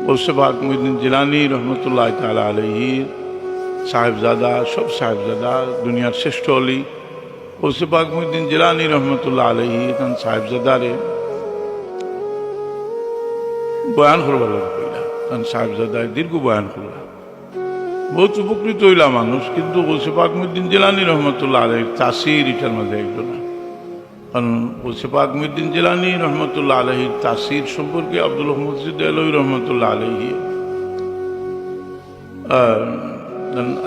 গৌসে পাক মুঈনুদ্দিন জিলানী রহমতুল্লাহ তাআলা আলাইহি সাহেবজাদা, সব সাহেবজাদা, দুনিয়ার শ্রেষ্ঠ অলি গৌসে পাক মুঈনুদ্দিন জিলানী রহমতুল্লাহ আলাইহি তান সাহেবজাদারে বয়ান করবার কইলা, তান সাহেবজাদায় দীর্ঘ বয়ান করলা, বহুত উপকৃত হইলা মানুষ। কিন্তু গৌসে পাক মুঈনুদ্দিন জিলানী রহমতুল্লাহ আলাইহির তাসির এটার মাঝে একজন না। কারণ গৌসে পাক মুঈনুদ্দিন জিলানী রহমতুল্লাহ আলাইহির তাসির সম্পর্কে আব্দুল মজিদ দেহলভী রহমতুল্লাহ আলাইহি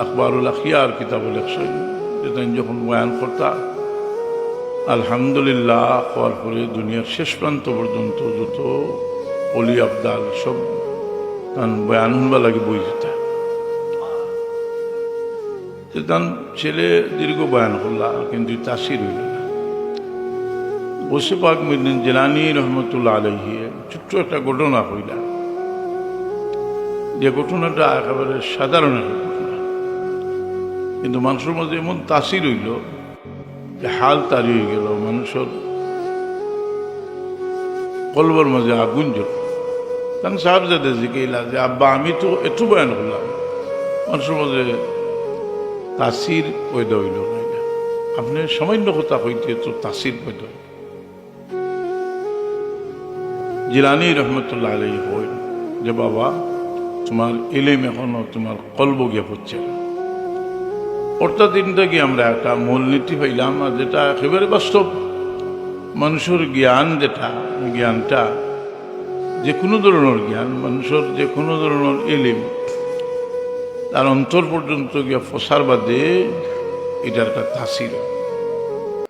আখবারুল আখিয়ার কিতাব লেখছেন, যেটা যখন বয়ান করতা আলহামদুলিল্লাহ হওয়ার পরে দুনিয়ার শেষ প্রান্ত পর্যন্ত যত অলি আবদাল সব তান বয়ান শুনবা লাগে বই যেতা। তান ছেলে দীর্ঘ বয়ান করলা কিন্তু তাসির হইল না। গৌসে পাক মুঈনুদ্দিন জিলানী রহমতুল্লাহ আলাইহি ছোট্ট একটা ঘটনা হইলা, যে ঘটনাটা একেবারে সাধারণ একটা ঘটনা, কিন্তু মানুষের মধ্যে এমন তাসির হইল যে হাল তারি হয়ে গেল, মানুষের কলবর মাঝে আগুন জ্বল। তখন সাহেবজাদে জিজ্ঞাসা যে আব্বা আমি তো একটু বয়ান করলাম, মানুষের মধ্যে তাসির পয়দা হইল না, আপনি সামান্য কথা হইতে তো তাসির পয়দা হইল। জিলানী রহমতুল্লাহ আলাইহি কইল যে বাবা তোমার ইলম এখনো তোমার কলব গিয়ে হচ্ছে। অর্থাৎ দিনটা কি আমরা একটা মূলনীতি পাইলাম, আর যেটা একেবারে বাস্তব। মানুষের জ্ঞান যেটা, জ্ঞানটা যে কোনো ধরনের জ্ঞান, মানুষের যে কোনো ধরনের ইলম তার অন্তর পর্যন্ত গিয়া ফসার বাদে এটার একটা তাসির।